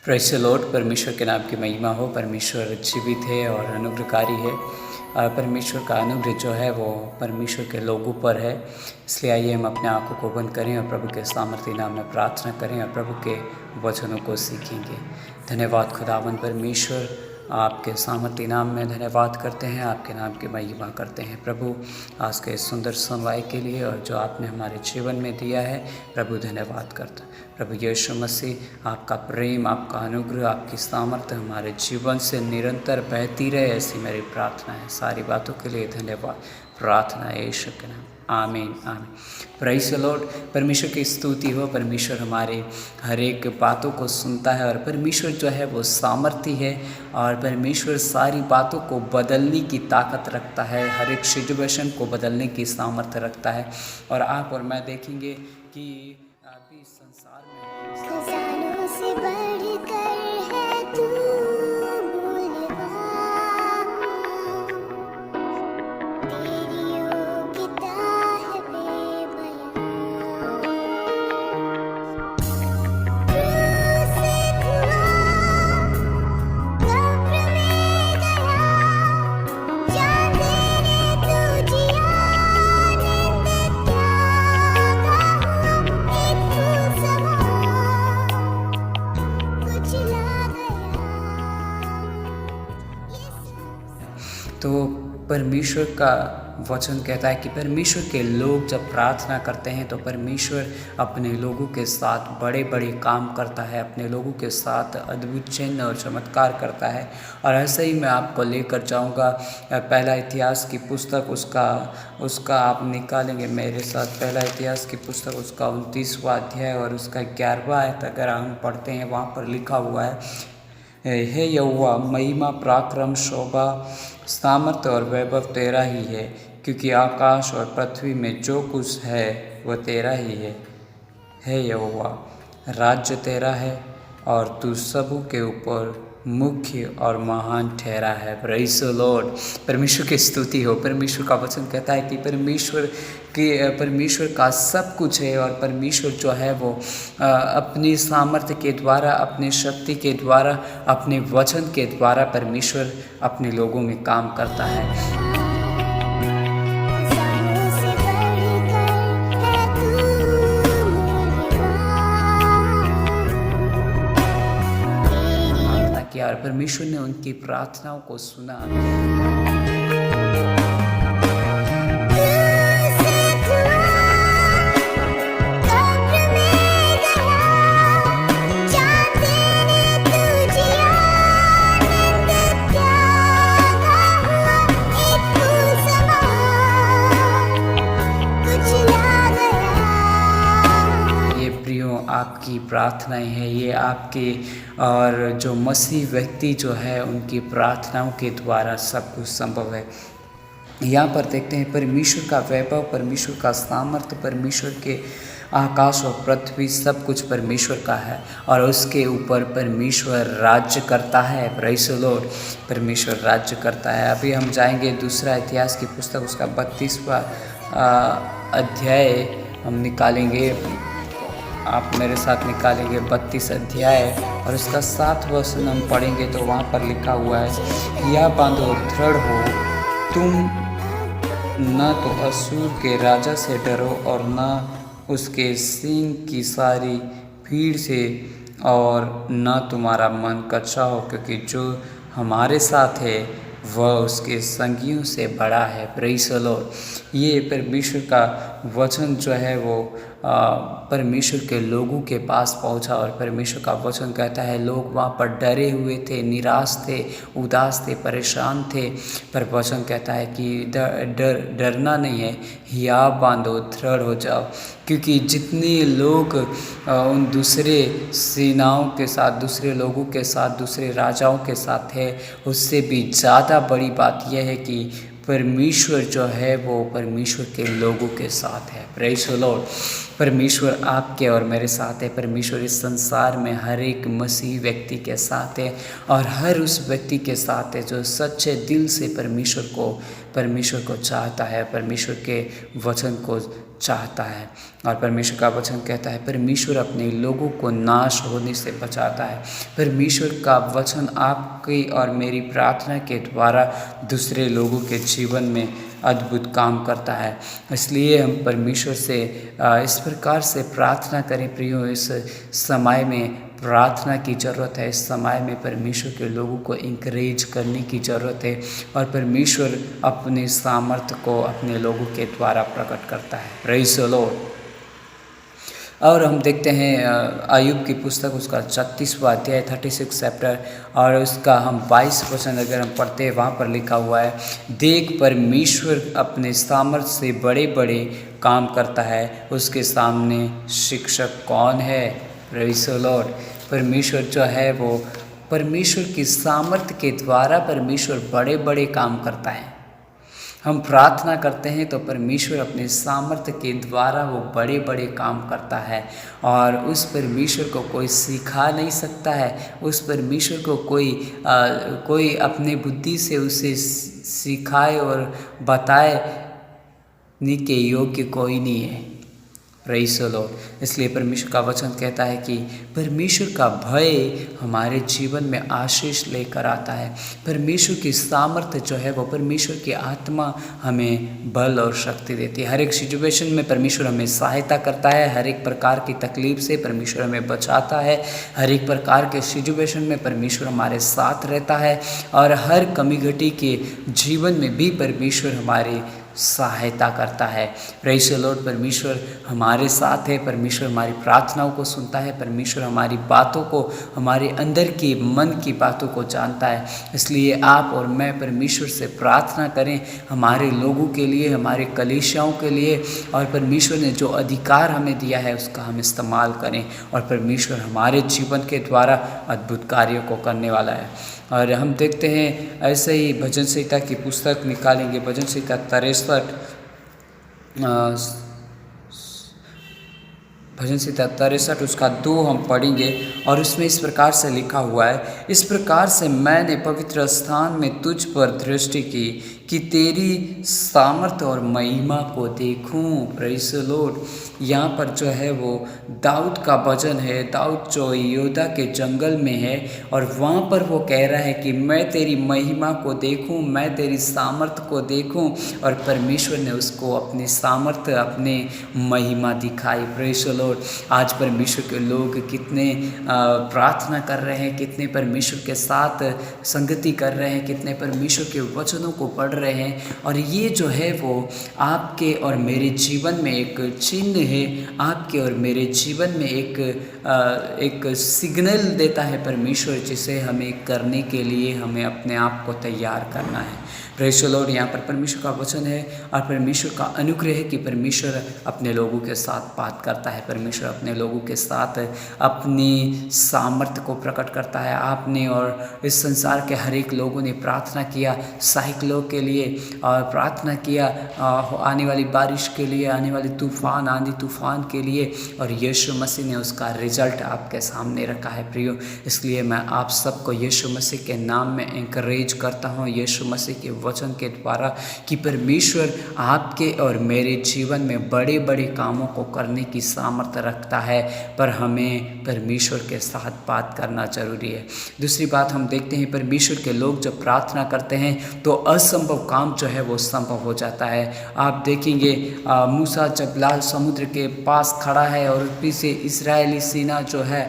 Praise the Lord. परमेश्वर के नाम की महिमा हो। परमेश्वर जीवित है और अनुग्रहकारी है। परमेश्वर का अनुग्रह जो है वो परमेश्वर के लोगों पर है। इसलिए आइए हम अपने आँखों को बंद करें और प्रभु के सामर्थ्य नाम में प्रार्थना करें और प्रभु के वचनों को सीखेंगे। धन्यवाद खुदावंद परमेश्वर, आपके सामर्थ्य नाम में धन्यवाद करते हैं, आपके नाम की महिमा करते हैं प्रभु, आज के सुंदर सुनवाई के लिए और जो आपने हमारे जीवन में दिया है प्रभु, धन्यवाद करते हैं। प्रभु यीशु मसीह, आपका प्रेम, आपका अनुग्रह, आपकी सामर्थ्य हमारे जीवन से निरंतर बहती रहे, ऐसी मेरी प्रार्थना है। सारी बातों के लिए धन्यवाद। प्रार्थना यीशु के नाम, आमीन आमीन। Praise the Lord. परमेश्वर की स्तुति हो। परमेश्वर हमारे हर एक बातों को सुनता है और परमेश्वर जो है वो सामर्थी है और परमेश्वर सारी बातों को बदलने की ताकत रखता है, हर एक सिचुएशन को बदलने की सामर्थ्य रखता है। और आप और मैं देखेंगे कि अभी संसार में खजानों से बढ़कर है तू मूल्यवान, तेरी योग्यता है बेबयान। क्रूस से खुदा कब्र में गया, जान देने तू जिया, निंदित त्यागा हुआ, एक फूल समा कुचला गया। तो परमेश्वर का वचन कहता है कि परमेश्वर के लोग जब प्रार्थना करते हैं तो परमेश्वर अपने लोगों के साथ बड़े बड़े काम करता है, अपने लोगों के साथ अद्भुत चिन्ह और चमत्कार करता है। और ऐसे ही मैं आपको लेकर जाऊंगा पहला इतिहास की पुस्तक, उसका आप निकालेंगे मेरे साथ। पहला इतिहास की पुस्तक उसका 29वां अध्याय और उसका 11वां आयत अगर हम पढ़ते हैं, वहाँ पर लिखा हुआ है, हे यहोवा, महिमा, पराक्रम, शोभा, सामर्थ्य और वैभव तेरा ही है, क्योंकि आकाश और पृथ्वी में जो कुछ है वह तेरा ही है। हे यहोवा, राज्य तेरा है और तू सबों के ऊपर मुख्य और महान ठहरा है। Praise the Lord. परमेश्वर की स्तुति हो। परमेश्वर का वचन कहता है कि परमेश्वर का सब कुछ है और परमेश्वर जो है वो अपनी सामर्थ्य के द्वारा, अपनी शक्ति के द्वारा, अपने वचन के द्वारा परमेश्वर अपने लोगों में काम करता है। खजानों से बढ़कर है तू मूल्यवान, ताकि और परमेश्वर ने उनकी प्रार्थनाओं को सुना। क्रूस से खुदा कब्र में गया, जान देने तू जिया, निंदित त्यागा हुआ, एक फूल समा कुचला गया। ये प्रियो, आपकी प्रार्थनाएं हैं, ये आपके और जो मसीह व्यक्ति जो है उनकी प्रार्थनाओं के द्वारा सब कुछ संभव है। यहाँ पर देखते हैं परमेश्वर का वैभव, परमेश्वर का सामर्थ्य, परमेश्वर के आकाश और पृथ्वी सब कुछ परमेश्वर का है और उसके ऊपर परमेश्वर राज्य करता है। Praise the Lord. परमेश्वर राज्य करता है। अभी हम जाएंगे दूसरा इतिहास की पुस्तक, उसका 32वां अध्याय हम निकालेंगे। आप मेरे साथ निकालेंगे 32 अध्याय और उसका 7वां वचन हम पढ़ेंगे तो वहाँ पर लिखा हुआ है, या बांधो, दृढ़ हो, तुम न तो असूर के राजा से डरो और न उसके सींग की सारी भीड़ से, और न तुम्हारा मन कच्चा हो, क्योंकि जो हमारे साथ है वह उसके संगियों से बड़ा है। Praise the Lord. ये परमेश्वर का वचन जो है वो परमेश्वर के लोगों के पास पहुंचा और परमेश्वर का वचन कहता है लोग वहाँ पर डरे हुए थे, निराश थे, उदास थे, परेशान थे, पर वचन कहता है कि डरना नहीं है, हिया बांधो, दृढ़ हो जाओ, क्योंकि जितने लोग उन दूसरे सेनाओं के साथ, दूसरे लोगों के साथ, दूसरे राजाओं के साथ थे, उससे भी ज़्यादा बड़ी बात यह है कि परमेश्वर जो है वो परमेश्वर के लोगों के साथ है। Praise the Lord. परमेश्वर आपके और मेरे साथ है। परमेश्वर इस संसार में हर एक मसीह व्यक्ति के साथ है और हर उस व्यक्ति के साथ है जो सच्चे दिल से परमेश्वर को चाहता है, परमेश्वर के वचन को चाहता है। और परमेश्वर का वचन कहता है परमेश्वर अपने लोगों को नाश होने से बचाता है। परमेश्वर का वचन आपकी और मेरी प्रार्थना के द्वारा दूसरे लोगों के जीवन में अद्भुत काम करता है। इसलिए हम परमेश्वर से इस प्रकार से प्रार्थना करें प्रियो, इस समय में प्रार्थना की ज़रूरत है। इस समय में परमेश्वर के लोगों को इंकरेज करने की ज़रूरत है और परमेश्वर अपने सामर्थ्य को अपने लोगों के द्वारा प्रकट करता है। Praise the Lord. और हम देखते हैं अय्यूब की पुस्तक उसका 36वां अध्याय 36 चैप्टर और उसका हम 22 वचन अगर हम पढ़ते हैं, वहाँ पर लिखा हुआ है, देख परमेश्वर अपने सामर्थ्य से बड़े बड़े काम करता है, उसके सामने शिक्षक कौन है। Praise the Lord. परमेश्वर जो है वो परमेश्वर की सामर्थ्य के द्वारा परमेश्वर बड़े बड़े काम करता है। हम प्रार्थना करते हैं तो परमेश्वर अपने सामर्थ्य के द्वारा वो बड़े बड़े काम करता है और उस परमेश्वर को कोई सिखा नहीं सकता है। उस परमेश्वर को कोई अपने बुद्धि से उसे सिखाए और बताए के योग्य कोई नहीं है। Praise the Lord. इसलिए परमेश्वर का वचन कहता है कि परमेश्वर का भय हमारे जीवन में आशीष लेकर आता है। परमेश्वर की सामर्थ्य जो है वो परमेश्वर की आत्मा हमें बल और शक्ति देती है। हर एक सिचुएशन में परमेश्वर हमें सहायता करता है। हर एक प्रकार की तकलीफ से परमेश्वर हमें बचाता है। हर एक प्रकार के सिचुएशन में परमेश्वर हमारे साथ रहता है और हर कमी घटी के जीवन में भी परमेश्वर हमारी सहायता करता है। Praise the Lord. परमेश्वर हमारे साथ है। परमेश्वर हमारी प्रार्थनाओं को सुनता है। परमेश्वर हमारी बातों को, हमारे अंदर की मन की बातों को जानता है। इसलिए आप और मैं परमेश्वर से प्रार्थना करें हमारे लोगों के लिए, हमारे कलीसियाओं के लिए, और परमेश्वर ने जो अधिकार हमें दिया है उसका हम इस्तेमाल करें और परमेश्वर हमारे जीवन के द्वारा अद्भुत कार्यों को करने वाला है। और हम देखते हैं ऐसे ही भजन संहिता की पुस्तक निकालेंगे, भजन संहिता 63, भजन संहिता 63 उसका 2 हम पढ़ेंगे और उसमें इस प्रकार से लिखा हुआ है, इस प्रकार से मैंने पवित्र स्थान में तुझ पर दृष्टि की कि तेरी सामर्थ्य और महिमा को देखूं। Praise the Lord. यहाँ पर जो है वो दाऊद का भजन है। दाऊद जो योदा के जंगल में है और वहाँ पर वो कह रहा है कि मैं तेरी महिमा को देखूं, मैं तेरी सामर्थ्य को देखूं, और परमेश्वर ने उसको अपनी सामर्थ्य, अपने महिमा दिखाई। Praise the Lord. आज परमेश्वर के लोग कितने प्रार्थना कर रहे हैं, कितने परमेश्वर के साथ संगति कर रहे हैं, कितने परमेश्वर के वचनों को पढ़ रहे हैं, और ये जो है वो आपके और मेरे जीवन में एक चिन्ह है, आपके और मेरे जीवन में एक सिग्नल देता है परमेश्वर, जिसे हमें करने के लिए हमें अपने आप को तैयार करना है। Praise the Lord. यहाँ पर परमेश्वर का वचन है और परमेश्वर का अनुग्रह है कि परमेश्वर अपने लोगों के साथ बात करता है। परमेश्वर अपने लोगों के साथ अपनी सामर्थ्य को प्रकट करता है। आपने और इस संसार के हर एक लोगों ने प्रार्थना किया साइक्लों के लिए और प्रार्थना किया आने वाली बारिश के लिए, आने वाली तूफान, आंधी तूफान के लिए, और यीशु मसीह ने उसका रिजल्ट आपके सामने रखा है प्रियो। इसलिए मैं आप सबको यीशु मसीह के नाम में एनकरेज करता हूँ, यीशु मसीह के वचन के द्वारा, कि परमेश्वर आपके और मेरे जीवन में बड़े बड़े कामों को करने की सामर्थ्य रखता है, पर हमें परमेश्वर के साथ बात करना जरूरी है। दूसरी बात हम देखते हैं, परमेश्वर के लोग जब प्रार्थना करते हैं तो असंभव काम जो है वो संभव हो जाता है। आप देखेंगे मूसा जब लाल समुद्र के पास खड़ा है और पीछे इस्राएली सेना जो है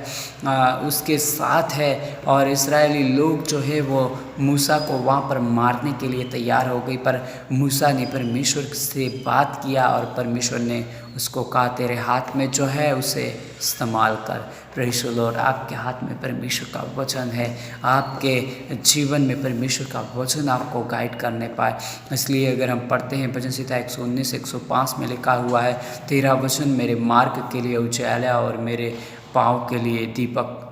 उसके साथ है, और इस्राएली लोग जो है वो मूसा को वहाँ पर मारने के लिए तैयार हो गई, पर मूसा ने परमेश्वर से बात किया और परमेश्वर ने उसको कहा तेरे हाथ में जो है उसे इस्तेमाल कर। Praise the Lord. आपके हाथ में परमेश्वर का वचन है, आपके जीवन में परमेश्वर का वचन आपको गाइड करने पाए। इसलिए अगर हम पढ़ते हैं भजन संहिता 119 105 में लिखा हुआ है, तेरा वचन मेरे मार्ग के लिए उजाला और मेरे पाँव के लिए दीपक।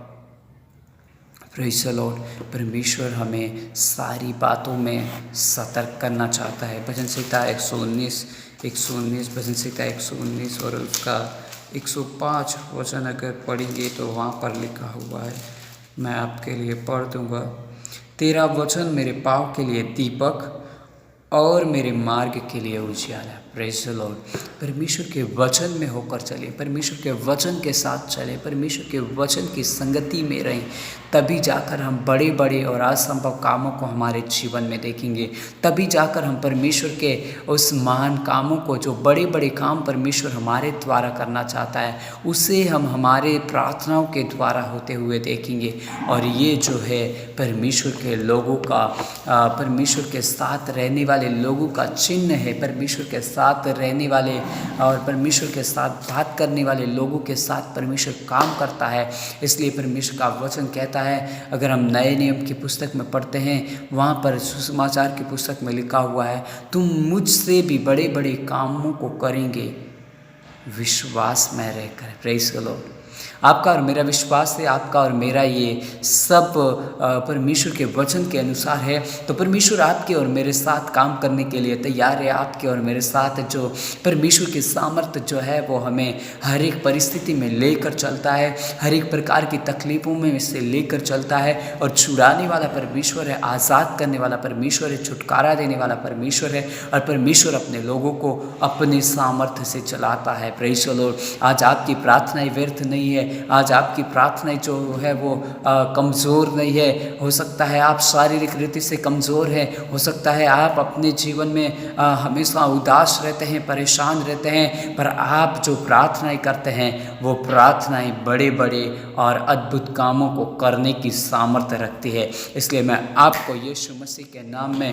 Praise the Lord. परमेश्वर हमें सारी बातों में सतर्क करना चाहता है। भजन संहिता 119 भजन संहिता 119 और उसका 105 वचन अगर पढ़ेंगे तो वहाँ पर लिखा हुआ है, मैं आपके लिए पढ़ दूँगा। तेरा वचन मेरे पाँव के लिए दीपक और मेरे मार्ग के लिए उजियाला। Praise the Lord. परमेश्वर के वचन में होकर चलें, परमेश्वर के वचन के साथ चलें, परमेश्वर के वचन की संगति में रहें, तभी जाकर हम बड़े बड़े और असंभव कामों को हमारे जीवन में देखेंगे। तभी जाकर हम परमेश्वर के उस महान कामों को, जो बड़े बड़े काम परमेश्वर हमारे द्वारा करना चाहता है, उसे हम हमारे प्रार्थनाओं के द्वारा होते हुए देखेंगे। और ये जो है परमेश्वर के लोगों का, परमेश्वर के साथ रहने वाले लोगों का चिन्ह है। परमेश्वर के साथ रहने वाले और परमेश्वर के साथ बात करने वाले लोगों के साथ परमेश्वर काम करता है। इसलिए परमेश्वर का वचन कहता है, अगर हम नए नियम की पुस्तक में पढ़ते हैं, वहाँ पर सुसमाचार की पुस्तक में लिखा हुआ है, तुम मुझसे भी बड़े बड़े कामों को करेंगे विश्वास में रहकर। Praise the Lord. आपका और मेरा विश्वास है, आपका और मेरा ये सब परमेश्वर के वचन के अनुसार है। तो परमेश्वर आपके और मेरे साथ काम करने के लिए तैयार है। आपके और मेरे साथ जो परमेश्वर की सामर्थ्य जो है वो हमें हर एक परिस्थिति में लेकर चलता है, हर एक प्रकार की तकलीफ़ों में से लेकर चलता है। और छुड़ाने वाला परमेश्वर है, आज़ाद करने वाला परमेश्वर है, छुटकारा देने वाला परमेश्वर है। और परमेश्वर अपने लोगों को अपने सामर्थ्य से चलाता है। Praise the Lord. आज आपकी प्रार्थनाएं व्यर्थ नहीं है। आज आपकी प्रार्थनाएं जो है वो कमज़ोर नहीं है। हो सकता है आप शारीरिक रीति से कमज़ोर हैं, हो सकता है आप अपने जीवन में हमेशा उदास रहते हैं, परेशान रहते हैं, पर आप जो प्रार्थनाएं करते हैं वो प्रार्थनाएं बड़े बड़े और अद्भुत कामों को करने की सामर्थ्य रखती है। इसलिए मैं आपको यीशु मसीह के नाम में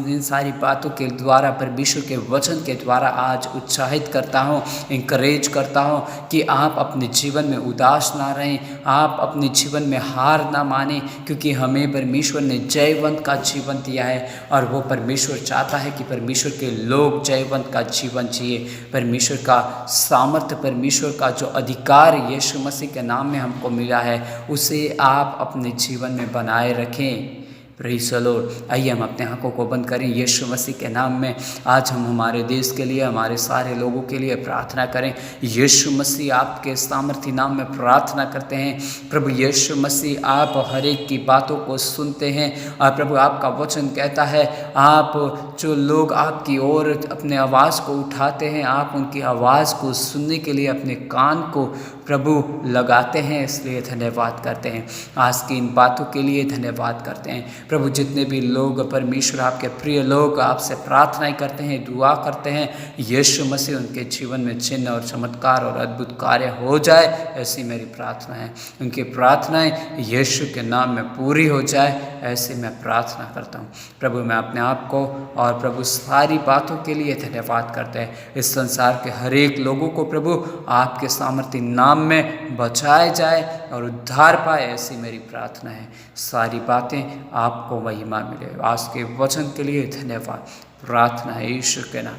इन सारी बातों के द्वारा, परमेश्वर के वचन के द्वारा आज उत्साहित करता हूँ, इंकरेज करता हूँ कि आप अपने जीवन में उदास ना रहें, आप अपने जीवन में हार ना माने, क्योंकि हमें परमेश्वर ने जयवंत का जीवन दिया है। और वो परमेश्वर चाहता है कि परमेश्वर के लोग जयवंत का जीवन जिए। परमेश्वर का सामर्थ्य, परमेश्वर का जो अधिकार यीशु मसीह के नाम में हमको मिला है, उसे आप अपने जीवन में बनाए रखें। Praise the Lord. आइए हम अपने आँखों को बंद करें। यीशु मसीह के नाम में आज हम हमारे देश के लिए, हमारे सारे लोगों के लिए प्रार्थना करें। यीशु मसीह, आपके सामर्थी नाम में प्रार्थना करते हैं। प्रभु यीशु मसीह, आप हर एक की बातों को सुनते हैं। और प्रभु आपका वचन कहता है, आप जो लोग आपकी ओर अपने आवाज़ को उठाते हैं, आप उनकी आवाज़ को सुनने के लिए अपने कान को प्रभु लगाते हैं। इसलिए धन्यवाद करते हैं। आज की इन बातों के लिए धन्यवाद करते हैं। प्रभु जितने भी लोग परमेश्वर, आपके प्रिय लोग आपसे प्रार्थनाएं करते हैं, दुआ करते हैं, यीशु मसीह उनके जीवन में चिन्ह और चमत्कार और अद्भुत कार्य हो जाए, ऐसी मेरी प्रार्थना है। उनकी प्रार्थनाएं यीशु के नाम में पूरी हो जाए, ऐसे मैं प्रार्थना करता हूँ। प्रभु मैं अपने आप को और प्रभु सारी बातों के लिए धन्यवाद करते हैं। इस संसार के हर एक लोगों को प्रभु आपके सामर्थ्य नाम में बचाया जाए और उद्धार पाए, ऐसी मेरी प्रार्थना है। सारी बातें आपको महिमा मिले। आज के वचन के लिए धन्यवाद। प्रार्थना है यीशु के नाम।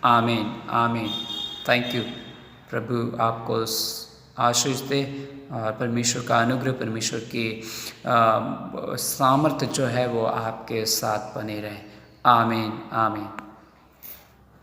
आमीन, आमीन। Thank you. प्रभु आपको आशीष दे और परमेश्वर का अनुग्रह, परमेश्वर की सामर्थ्य जो है वो आपके साथ बने रहे। आमीन, आमीन।